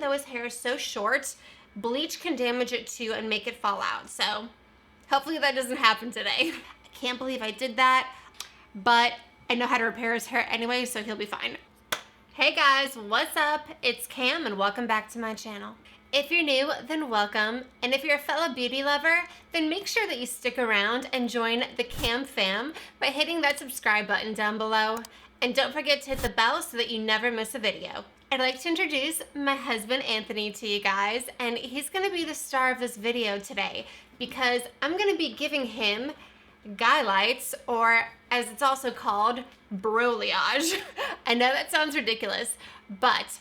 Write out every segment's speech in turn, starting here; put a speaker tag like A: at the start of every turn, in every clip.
A: though his hair is so short, bleach can damage it too and make it fall out. So hopefully that doesn't happen today. I can't believe I did that, but I know how to repair his hair anyway, so he'll be fine. Hey guys, what's up? It's Cam and welcome back to my channel. If you're new, then welcome. And if you're a fellow beauty lover, then make sure that you stick around and join the Cam fam by hitting that subscribe button down below. And don't forget to hit the bell so that you never miss a video. I'd like to introduce my husband Anthony to you guys, and he's gonna be the star of this video today because I'm gonna be giving him guy lights, or as it's also called, broliage. I know that sounds ridiculous, but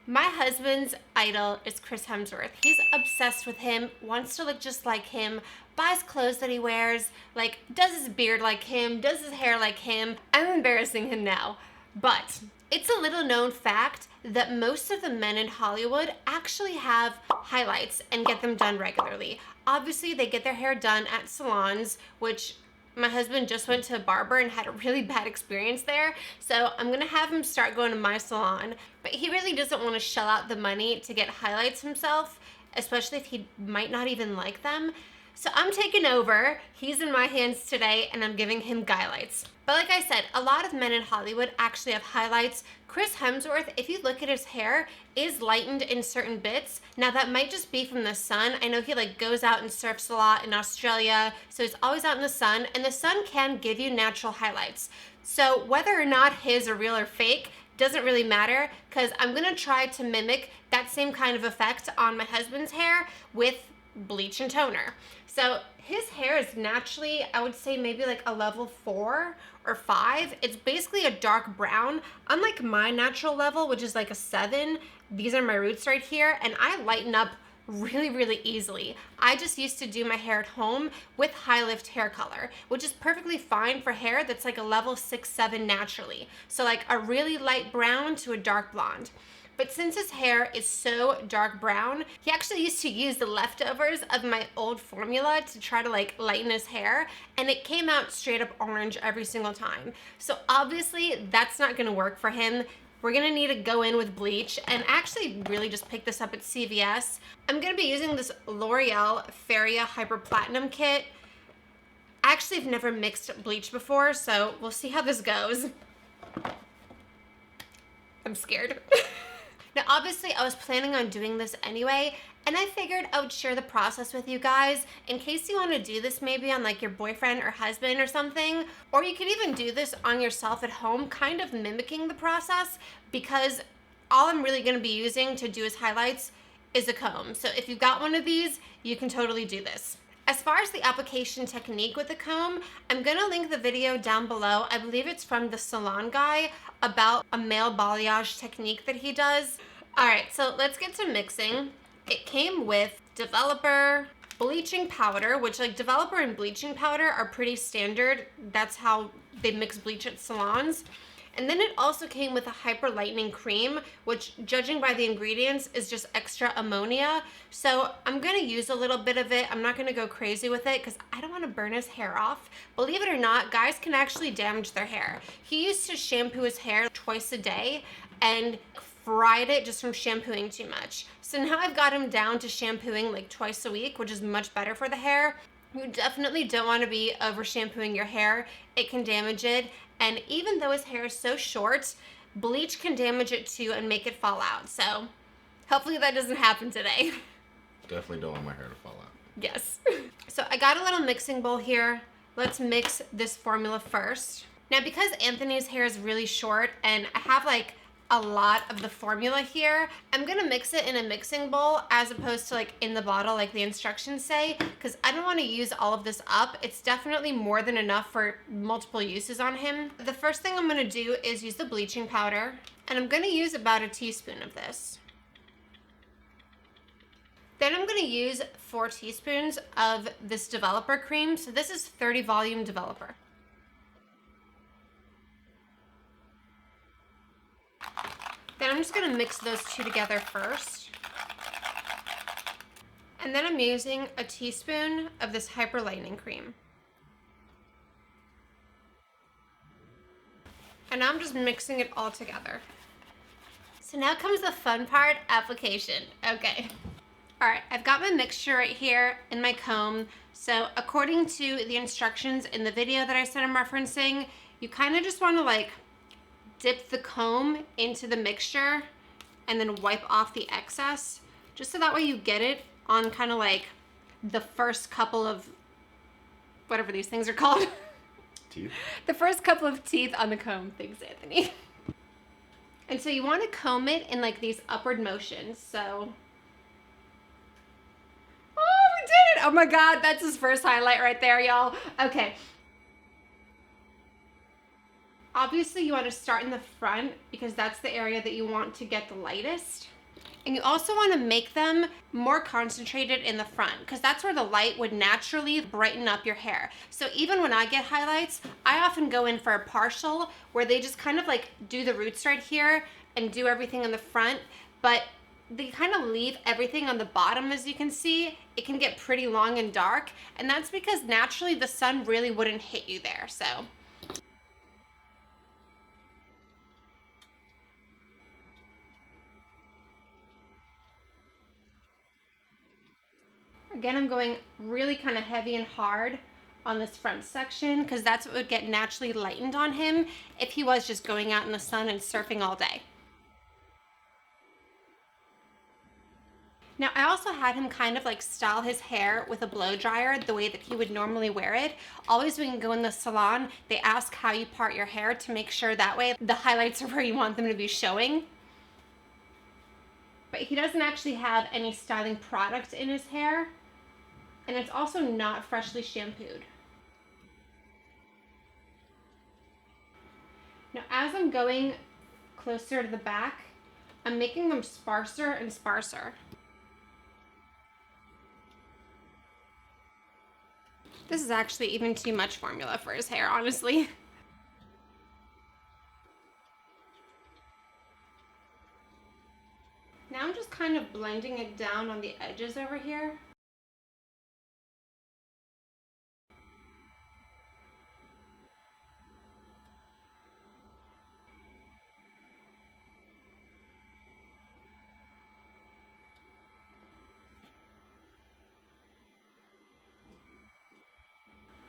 A: my husband's idol is Chris Hemsworth. He's obsessed with him, wants to look just like him, buys clothes that he wears, like does his beard like him, does his hair like him. I'm embarrassing him now, but it's a little known fact that most of the men in Hollywood actually have highlights and get them done regularly. Obviously, they get their hair done at salons, which my husband just went to a barber and had a really bad experience there. So I'm gonna have him start going to my salon, but he really doesn't want to shell out the money to get highlights himself, especially if he might not even like them. So I'm taking over. He's in my hands today and I'm giving him guy lights. But like I said, a lot of men in Hollywood actually have highlights. Chris Hemsworth, if you look at his hair, is lightened in certain bits. Now that might just be from the sun. I know he goes out and surfs a lot in Australia, so he's always out in the sun, and the sun can give you natural highlights. So whether or not his are real or fake doesn't really matter, because I'm gonna try to mimic that same kind of effect on my husband's hair with bleach and toner. So his hair is naturally, I would say maybe like a level 4 or 5. It's basically a dark brown. Unlike my natural level, which is like a 7, these are my roots right here, and I lighten up really easily. I just used to do my hair at home with high lift hair color, which is perfectly fine for hair that's like a level 6, 7 naturally. So like a really light brown to a dark blonde. But since his hair is so dark brown, he actually used to use the leftovers of my old formula to try to lighten his hair, and it came out straight up orange every single time. So obviously that's not gonna work for him. We're gonna need to go in with bleach, and actually really just pick this up at CVS. I'm gonna be using this L'Oreal Feria Hyper Platinum kit. Actually, I've never mixed bleach before, so we'll see how this goes. I'm scared. Now, obviously, I was planning on doing this anyway, and I figured I would share the process with you guys in case you want to do this maybe on your boyfriend or husband or something, or you could even do this on yourself at home, kind of mimicking the process, because all I'm really going to be using to do his highlights is a comb. So if you've got one of these, you can totally do this. As far as the application technique with the comb, I'm gonna link the video down below. I believe it's from the salon guy about a male balayage technique that he does. All right, so let's get to mixing. It came with developer, bleaching powder, which developer and bleaching powder are pretty standard. That's how they mix bleach at salons. And then it also came with a hyper lightening cream, which judging by the ingredients is just extra ammonia. So I'm gonna use a little bit of it. I'm not gonna go crazy with it because I don't wanna burn his hair off. Believe it or not, guys can actually damage their hair. He used to shampoo his hair twice a day and fried it just from shampooing too much. So now I've got him down to shampooing twice a week, which is much better for the hair. You definitely don't want to be over shampooing your hair. It can damage it. And even though his hair is so short, bleach can damage it too and make it fall out. So hopefully that doesn't happen today.
B: Definitely don't want my hair to fall out.
A: Yes. So I got a little mixing bowl here. Let's mix this formula first. Now, because Anthony's hair is really short and I have a lot of the formula here, I'm gonna mix it in a mixing bowl as opposed to in the bottle like the instructions say, because I don't want to use all of this up. It's definitely more than enough for multiple uses on him. The first thing I'm gonna do is use the bleaching powder, and I'm gonna use about a teaspoon of this. Then I'm gonna use 4 teaspoons of this developer cream. So this is 30 volume developer. Then I'm just gonna mix those two together first. And then I'm using a teaspoon of this hyper lightening cream. And now I'm just mixing it all together. So now comes the fun part, application. Okay. All right, I've got my mixture right here in my comb. So according to the instructions in the video that I said I'm referencing, you kind of just want to like dip the comb into the mixture and then wipe off the excess, just so that way you get it on kind of like the first couple of whatever these things are called.
B: Teeth?
A: The first couple of teeth on the comb. Thanks, Anthony. And so you want to comb it in like these upward motions. So, oh, we did it. Oh my God, that's his first highlight right there, y'all. Okay. Obviously you want to start in the front because that's the area that you want to get the lightest. And you also want to make them more concentrated in the front because that's where the light would naturally brighten up your hair. So even when I get highlights, I often go in for a partial where they just kind of like do the roots right here and do everything in the front, but they kind of leave everything on the bottom. As you can see, it can get pretty long and dark, and that's because naturally the sun really wouldn't hit you there. So again, I'm going really kind of heavy and hard on this front section because that's what would get naturally lightened on him if he was just going out in the sun and surfing all day. Now, I also had him kind of like style his hair with a blow dryer the way that he would normally wear it. Always when you go in the salon, they ask how you part your hair to make sure that way the highlights are where you want them to be showing. But he doesn't actually have any styling product in his hair, and it's also not freshly shampooed. Now, as I'm going closer to the back, I'm making them sparser and sparser. This is actually even too much formula for his hair, honestly. Now I'm just kind of blending it down on the edges over here.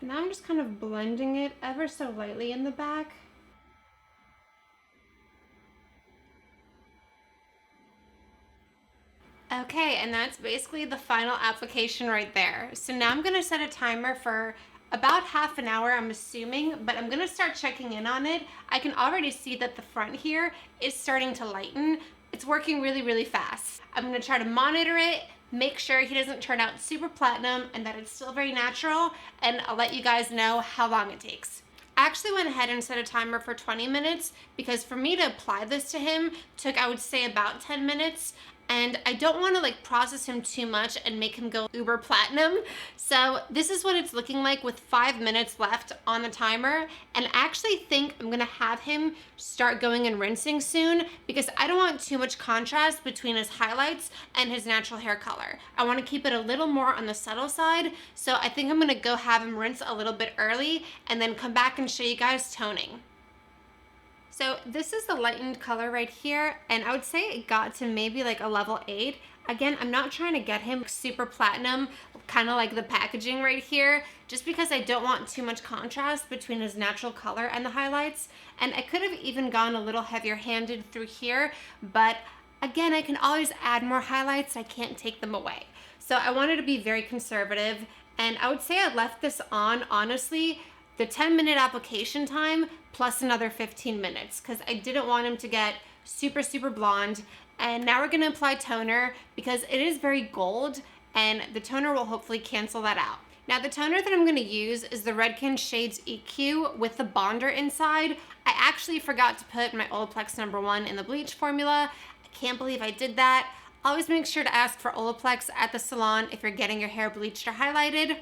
A: Now I'm just kind of blending it ever so lightly in the back. Okay, and that's basically the final application right there. So now I'm gonna set a timer for about half an hour, I'm assuming, but I'm gonna start checking in on it. I can already see that the front here is starting to lighten. It's working really, really fast. I'm gonna try to monitor it, make sure he doesn't turn out super platinum and that it's still very natural, and I'll let you guys know how long it takes. I actually went ahead and set a timer for 20 minutes because for me to apply this to him took, I would say, about 10 minutes. And I don't want to like process him too much and make him go uber platinum. So this is what it's looking like with 5 minutes left on the timer. And I actually think I'm gonna have him start going and rinsing soon because I don't want too much contrast between his highlights and his natural hair color. I want to keep it a little more on the subtle side. So I think I'm gonna go have him rinse a little bit early and then come back and show you guys toning. So this is the lightened color right here, and I would say it got to maybe like a level 8. Again, I'm not trying to get him super platinum, kind of like the packaging right here, just because I don't want too much contrast between his natural color and the highlights. And I could have even gone a little heavier handed through here, but again, I can always add more highlights. I can't take them away. So I wanted to be very conservative, and I would say I left this on, honestly, the 10-minute application time plus another 15 minutes because I didn't want him to get super, super blonde. And now we're gonna apply toner because it is very gold and the toner will hopefully cancel that out. Now the toner that I'm gonna use is the Redken Shades EQ with the bonder inside. I actually forgot to put my Olaplex #1 in the bleach formula. I can't believe I did that. Always make sure to ask for Olaplex at the salon if you're getting your hair bleached or highlighted.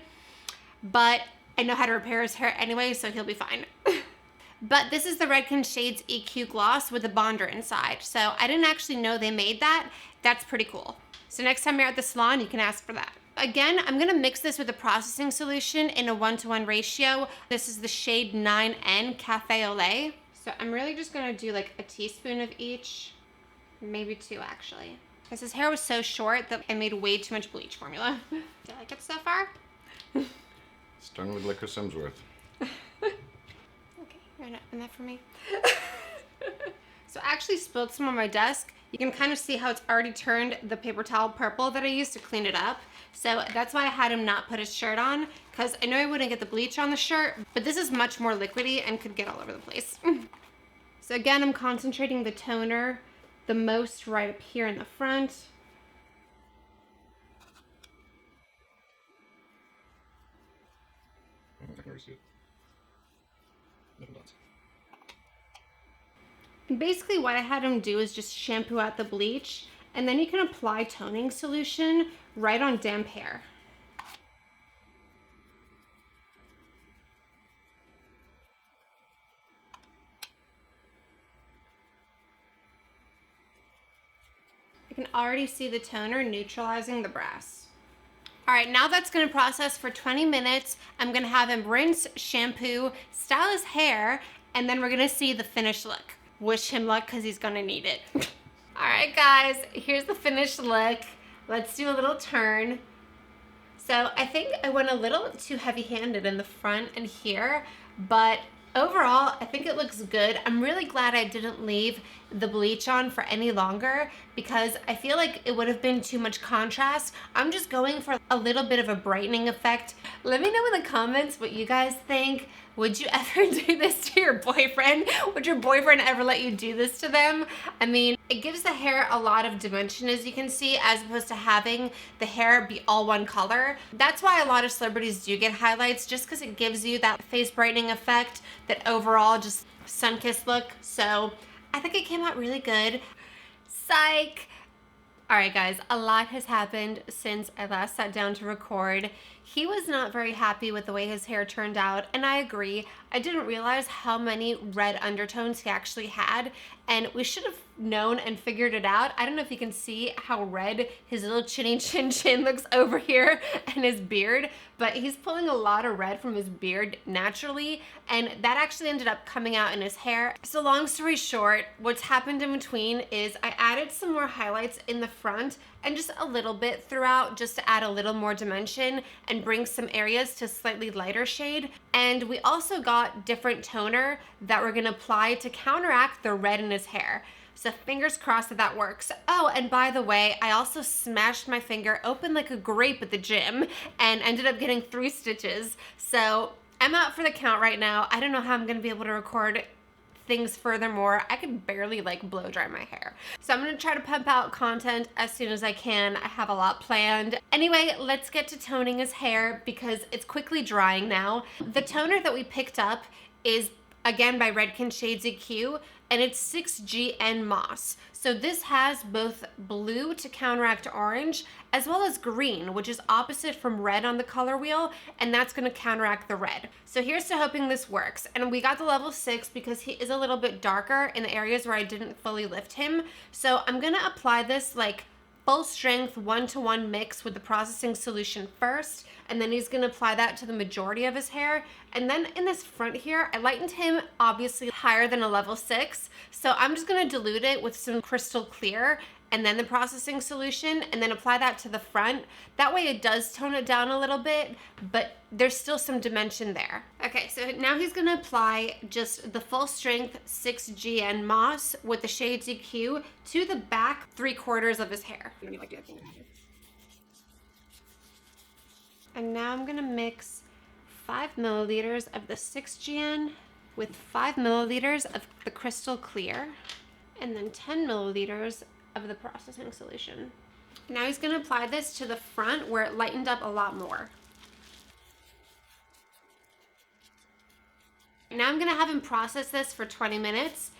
A: But I know how to repair his hair anyway, so he'll be fine. But this is the Redken Shades EQ Gloss with a bonder inside. So I didn't actually know they made that. That's pretty cool. So next time you're at the salon, you can ask for that. Again, I'm gonna mix this with a processing solution in a 1-to-1 ratio. This is the shade 9N Cafe au Lait. So I'm really just gonna do like a teaspoon of each. Maybe 2 actually. Because his hair was so short that I made way too much bleach formula. Do you like it so far?
B: It's starting to look like Chris Hemsworth.
A: Okay, you're gonna open that for me. So I actually spilled some on my desk. You can kind of see how it's already turned the paper towel purple that I used to clean it up. So that's why I had him not put his shirt on, because I know I wouldn't get the bleach on the shirt, but this is much more liquidy and could get all over the place. So again, I'm concentrating the toner the most right up here in the front.
B: I can never see it. No dots.
A: And basically what I had him do is just shampoo out the bleach, and then you can apply toning solution right on damp hair. I can already see the toner neutralizing the brass. All right, now that's gonna process for 20 minutes. I'm gonna have him rinse, shampoo, style his hair, and then we're gonna see the finished look. Wish him luck, because he's gonna need it. All right, guys, here's the finished look. Let's do a little turn. So I think I went a little too heavy-handed in the front and here, but overall, I think it looks good. I'm really glad I didn't leave the bleach on for any longer, because I feel like it would have been too much contrast. I'm just going for a little bit of a brightening effect. Let me know in the comments what you guys think. Would you ever do this to your boyfriend? Would your boyfriend ever let you do this to them? I mean, it gives the hair a lot of dimension, as you can see, as opposed to having the hair be all one color. That's why a lot of celebrities do get highlights, just because it gives you that face brightening effect, that overall just sun-kissed look. So I think it came out really good. Psych! All right, guys, a lot has happened since I last sat down to record. He was not very happy with the way his hair turned out, and I agree. I didn't realize how many red undertones he actually had, and we should have known and figured it out. I don't know if you can see how red his little chinny chin looks over here and his beard, but he's pulling a lot of red from his beard naturally, and that actually ended up coming out in his hair. So long story short, what's happened in between is I added some more highlights in the front and just a little bit throughout, just to add a little more dimension and bring some areas to slightly lighter shade. And we also got different toner that we're gonna apply to counteract the red in his hair. So fingers crossed that that works. Oh, and by the way, I also smashed my finger open like a grape at the gym and ended up getting 3 stitches. So I'm out for the count right now. I don't know how I'm gonna be able to record things furthermore. I can barely like blow dry my hair. So I'm gonna try to pump out content as soon as I can. I have a lot planned. Anyway, let's get to toning his hair because it's quickly drying now. The toner that we picked up is again by Redken Shades EQ, and it's 6GN Moss. So this has both blue to counteract orange as well as green, which is opposite from red on the color wheel, and that's gonna counteract the red. So here's to hoping this works. And we got the level 6 because he is a little bit darker in the areas where I didn't fully lift him. So I'm gonna apply this like full strength 1-to-1 mix with the processing solution first, and then he's gonna apply that to the majority of his hair. And then in this front here, I lightened him obviously higher than a level 6. So I'm just gonna dilute it with some crystal clear and then the processing solution, and then apply that to the front. That way it does tone it down a little bit, but there's still some dimension there. Okay, so now he's gonna apply just the full strength 6GN Moss with the Shades EQ to the back 3/4 of his hair. And now I'm gonna mix 5 milliliters of the 6GN with 5 milliliters of the crystal clear, and then 10 milliliters of the processing solution. Now he's gonna apply this to the front where it lightened up a lot more. Now I'm gonna have him process this for 20 minutes,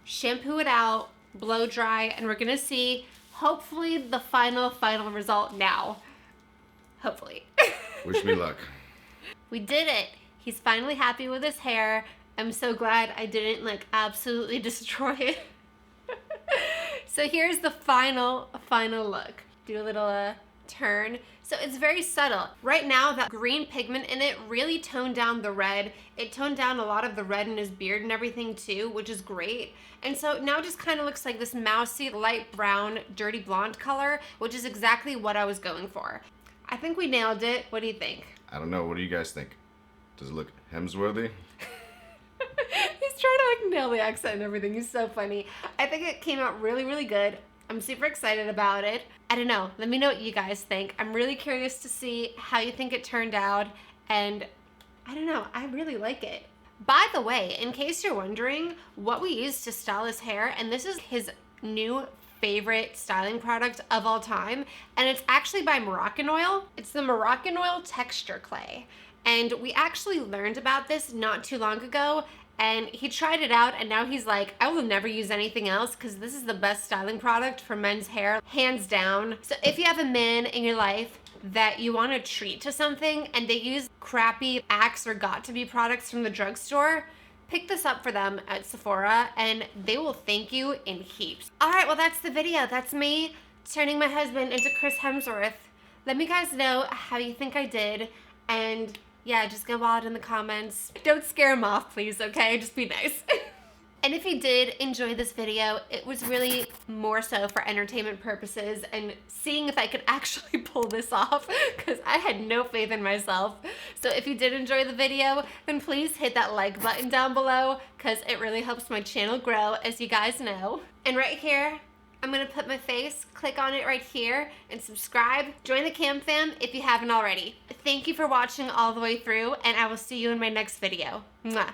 A: shampoo it out, blow dry, and we're gonna see hopefully the final result now. Hopefully.
B: Wish me luck.
A: We did it. He's finally happy with his hair. I'm so glad I didn't like absolutely destroy it. So here's the final look. Do a little turn. So it's very subtle. Right now, that green pigment in it really toned down the red. It toned down a lot of the red in his beard and everything too, which is great. And so now it just kind of looks like this mousy, light brown, dirty blonde color, which is exactly what I was going for. I think we nailed it. What do you think?
C: I don't know. What do you guys think? Does it look Hemsworthy?
A: He's trying to like nail the accent and everything. He's so funny. I think it came out really, really good. I'm super excited about it. I don't know. Let me know what you guys think. I'm really curious to see how you think it turned out. And I don't know. I really like it. By the way, in case you're wondering what we used to style his hair, and this is his new favorite styling product of all time, and it's actually by Moroccan Oil. It's the Moroccan Oil Texture Clay. And we actually learned about this not too long ago, and he tried it out, and now he's like, I will never use anything else because this is the best styling product for men's hair, hands down. So if you have a man in your life that you want to treat to something and they use crappy Axe or Got2b products from the drugstore, pick this up for them at Sephora and they will thank you in heaps. All right, well, that's the video. That's me turning my husband into Chris Hemsworth. Let me guys know how you think I did, and yeah, just go wild in the comments. Don't scare him off, please, okay? Just be nice. And if you did enjoy this video, it was really more so for entertainment purposes and seeing if I could actually pull this off, because I had no faith in myself. So if you did enjoy the video, then please hit that like button down below, because it really helps my channel grow, as you guys know. And right here, I'm gonna put my face, click on it right here, and subscribe. Join the Cam fam if you haven't already. Thank you for watching all the way through, and I will see you in my next video. Mwah.